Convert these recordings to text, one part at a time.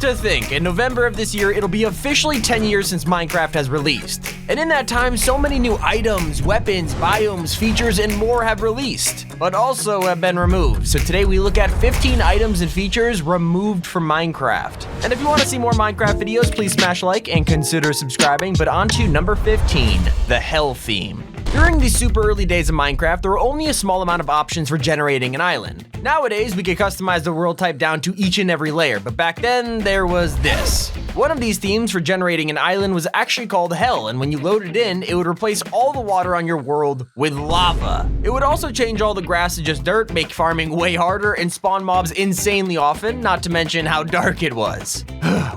To think, in November of this year, it'll be officially 10 years since Minecraft has released. And in that time, so many new items, weapons, biomes, features, and more have released, but also have been removed. So today we look at 15 items and features removed from Minecraft. And if you want to see more Minecraft videos, please smash like and consider subscribing. But on to number 15, the Hell theme. During the super early days of Minecraft, there were only a small amount of options for generating an island. Nowadays, we can customize the world type down to each and every layer, but back then, there was this. One of these themes for generating an island was actually called Hell, and when you load it in, it would replace all the water on your world with lava. It would also change all the grass to just dirt, make farming way harder, and spawn mobs insanely often, not to mention how dark it was.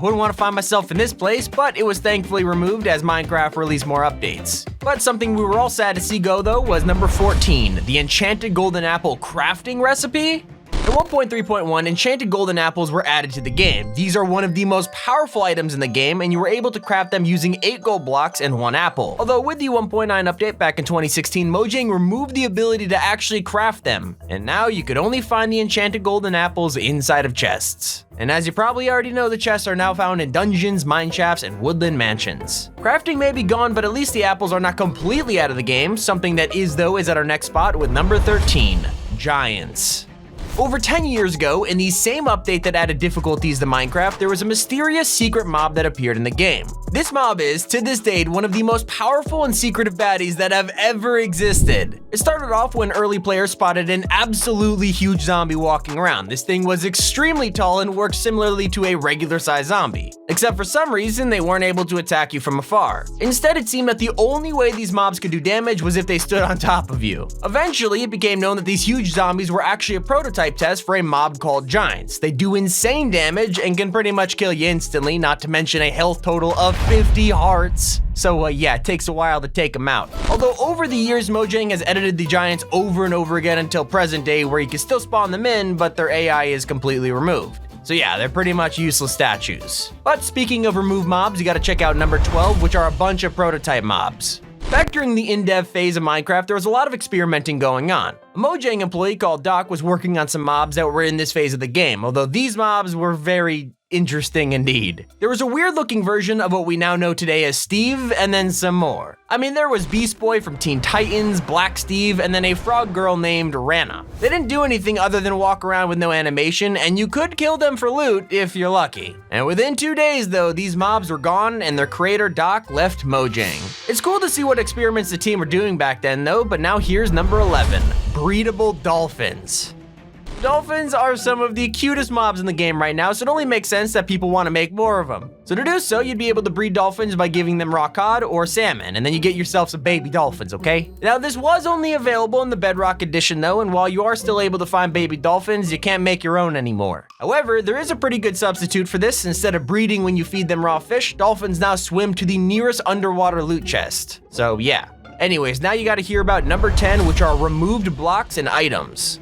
Wouldn't want to find myself in this place, but it was thankfully removed as Minecraft released more updates. But something we were all sad to see go though was number 14, the Enchanted Golden Apple crafting recipe. In 1.3.1, enchanted golden apples were added to the game. These are one of the most powerful items in the game, and you were able to craft them using 8 gold blocks and 1 apple. Although with the 1.9 update back in 2016, Mojang removed the ability to actually craft them, and now you could only find the enchanted golden apples inside of chests. And as you probably already know, the chests are now found in dungeons, mine shafts, and woodland mansions. Crafting may be gone, but at least the apples are not completely out of the game. Something that is though is at our next spot with number 13, giants. Over 10 years ago, in the same update that added difficulties to Minecraft, there was a mysterious secret mob that appeared in the game. This mob is, to this date, one of the most powerful and secretive baddies that have ever existed. It started off when early players spotted an absolutely huge zombie walking around. This thing was extremely tall and worked similarly to a regular-sized zombie. Except for some reason, they weren't able to attack you from afar. Instead, it seemed that the only way these mobs could do damage was if they stood on top of you. Eventually, it became known that these huge zombies were actually a prototype test for a mob called giants. They do insane damage and can pretty much kill you instantly, not to mention a health total of 50 hearts. So yeah, it takes a while to take them out. Although over the years, Mojang has edited the giants over and over again until present day, where you can still spawn them in, but their AI is completely removed. So yeah, they're pretty much useless statues. But speaking of removed mobs, you gotta check out number 12, which are a bunch of prototype mobs. Back during the in-dev phase of Minecraft, there was a lot of experimenting going on. A Mojang employee called Doc was working on some mobs that were in this phase of the game, although these mobs were very interesting indeed. There was a weird looking version of what we now know today as Steve, and then some more. I mean, there was Beast Boy from Teen Titans, Black Steve, and then a frog girl named Rana. They didn't do anything other than walk around with no animation, and you could kill them for loot if you're lucky. And within 2 days though, these mobs were gone and their creator Doc left Mojang. It's cool to see what experiments the team were doing back then though, but now here's number 11, breedable dolphins. Dolphins are some of the cutest mobs in the game right now, so it only makes sense that people want to make more of them. So to do so, you'd be able to breed dolphins by giving them raw cod or salmon, and then you get yourself some baby dolphins, okay? Now this was only available in the Bedrock edition though, and while you are still able to find baby dolphins, you can't make your own anymore. However, there is a pretty good substitute for this. Instead of breeding when you feed them raw fish, dolphins now swim to the nearest underwater loot chest. So yeah. Anyways, now you gotta hear about number 10, which are removed blocks and items.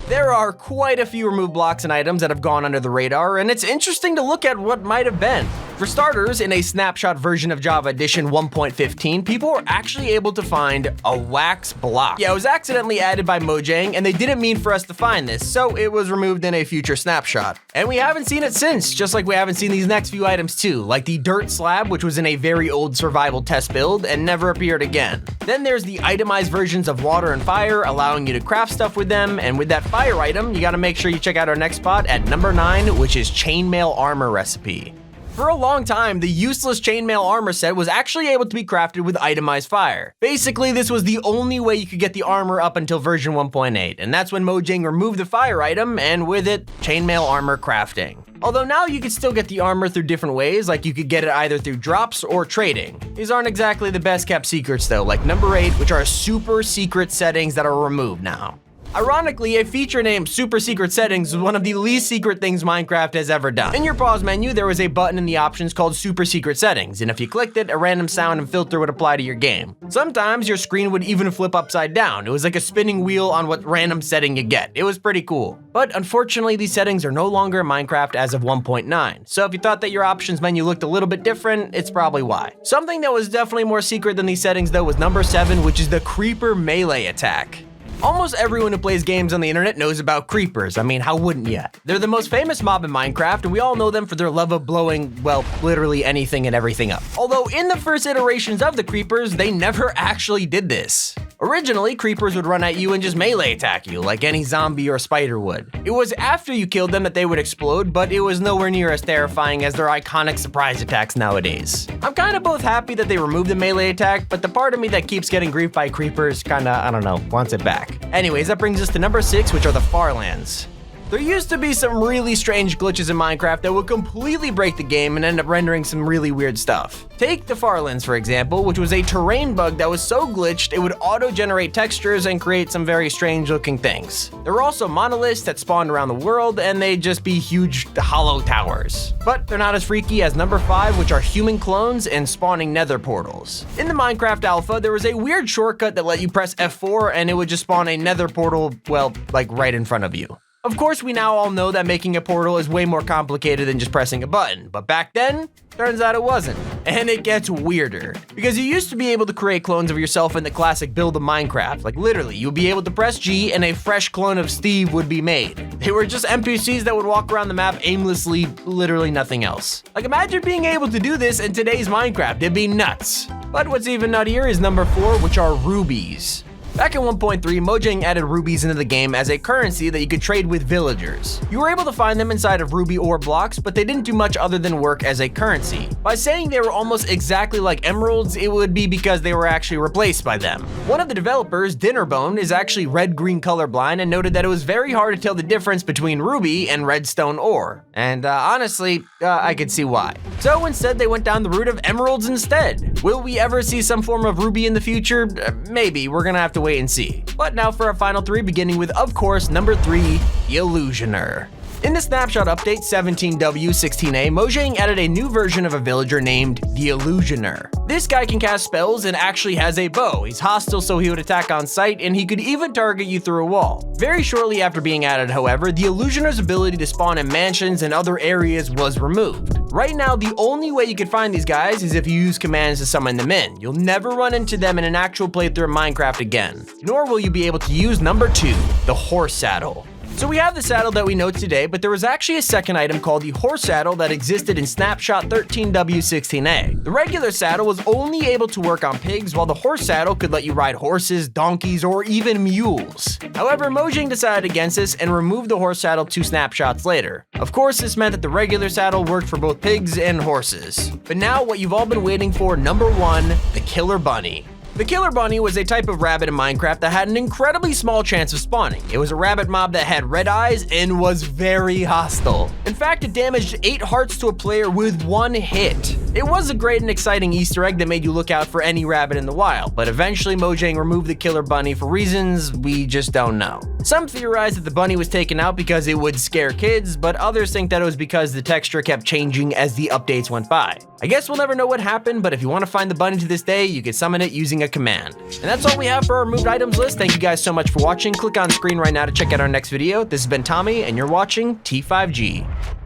There are quite a few removed blocks and items that have gone under the radar, and it's interesting to look at what might have been. For starters, in a snapshot version of Java Edition 1.15, people were actually able to find a wax block. Yeah, it was accidentally added by Mojang, and they didn't mean for us to find this, so it was removed in a future snapshot. And we haven't seen it since, just like we haven't seen these next few items too, like the dirt slab, which was in a very old survival test build and never appeared again. Then there's the itemized versions of water and fire, allowing you to craft stuff with them, and with that fire item, you gotta make sure you check out our next spot at number 9, which is chainmail armor recipe. For a long time, the useless chainmail armor set was actually able to be crafted with itemized fire. Basically, this was the only way you could get the armor up until version 1.8, and that's when Mojang removed the fire item, and with it, chainmail armor crafting. Although now you can still get the armor through different ways, like you could get it either through drops or trading. These aren't exactly the best kept secrets though, like number 8, which are super secret settings that are removed now. Ironically, a feature named Super Secret Settings was one of the least secret things Minecraft has ever done. In your pause menu, there was a button in the options called Super Secret Settings, and if you clicked it, a random sound and filter would apply to your game. Sometimes your screen would even flip upside down. It was like a spinning wheel on what random setting you get. It was pretty cool. But unfortunately, these settings are no longer in Minecraft as of 1.9. So if you thought that your options menu looked a little bit different, it's probably why. Something that was definitely more secret than these settings though was number 7, which is the creeper melee attack. Almost everyone who plays games on the internet knows about creepers. I mean, how wouldn't ya? They're the most famous mob in Minecraft, and we all know them for their love of blowing, well, literally anything and everything up. Although in the first iterations of the creepers, they never actually did this. Originally, creepers would run at you and just melee attack you, like any zombie or spider would. It was after you killed them that they would explode, but it was nowhere near as terrifying as their iconic surprise attacks nowadays. I'm kinda both happy that they removed the melee attack, but the part of me that keeps getting griefed by creepers kinda, I don't know, wants it back. Anyways, that brings us to number 6, which are the Farlands. There used to be some really strange glitches in Minecraft that would completely break the game and end up rendering some really weird stuff. Take the Farlands, for example, which was a terrain bug that was so glitched it would auto-generate textures and create some very strange-looking things. There were also monoliths that spawned around the world, and they'd just be huge, hollow towers. But they're not as freaky as number 5, which are human clones and spawning nether portals. In the Minecraft alpha, there was a weird shortcut that let you press F4 and it would just spawn a nether portal, well, like right in front of you. Of course, we now all know that making a portal is way more complicated than just pressing a button, but back then, turns out it wasn't. And it gets weirder, because you used to be able to create clones of yourself in the classic build of Minecraft. Like literally, you'd be able to press G and a fresh clone of Steve would be made. They were just NPCs that would walk around the map aimlessly, literally nothing else. Like imagine being able to do this in today's Minecraft, it'd be nuts. But what's even nuttier is number 4, which are rubies. Back in 1.3, Mojang added rubies into the game as a currency that you could trade with villagers. You were able to find them inside of ruby ore blocks, but they didn't do much other than work as a currency. By saying they were almost exactly like emeralds, it would be because they were actually replaced by them. One of the developers, Dinnerbone, is actually red-green colorblind and noted that it was very hard to tell the difference between ruby and redstone ore. And honestly, I could see why. So instead, they went down the route of emeralds instead. Will we ever see some form of ruby in the future? Maybe, we're gonna have to wait and see. But now for our final 3, beginning with, of course, number 3, the Illusioner. In the snapshot update 17W16A, Mojang added a new version of a villager named the Illusioner. This guy can cast spells and actually has a bow. He's hostile, so he would attack on sight, and he could even target you through a wall. Very shortly after being added, however, the Illusioner's ability to spawn in mansions and other areas was removed. Right now, the only way you can find these guys is if you use commands to summon them in. You'll never run into them in an actual playthrough of Minecraft again. Nor will you be able to use number 2, the Horse Saddle. So we have the saddle that we know today, but there was actually a second item called the horse saddle that existed in snapshot 13W16A. The regular saddle was only able to work on pigs, while the horse saddle could let you ride horses, donkeys, or even mules. However, Mojang decided against this and removed the horse saddle 2 snapshots later. Of course, this meant that the regular saddle worked for both pigs and horses. But now what you've all been waiting for, number 1, the Killer Bunny. The Killer Bunny was a type of rabbit in Minecraft that had an incredibly small chance of spawning. It was a rabbit mob that had red eyes and was very hostile. In fact, it damaged 8 hearts to a player with 1 hit. It was a great and exciting Easter egg that made you look out for any rabbit in the wild, but eventually Mojang removed the Killer Bunny for reasons we just don't know. Some theorize that the bunny was taken out because it would scare kids, but others think that it was because the texture kept changing as the updates went by. I guess we'll never know what happened, but if you want to find the bunny to this day, you can summon it using a command. And that's all we have for our removed items list. Thank you guys so much for watching. Click on screen right now to check out our next video. This has been Tommy, and you're watching T5G.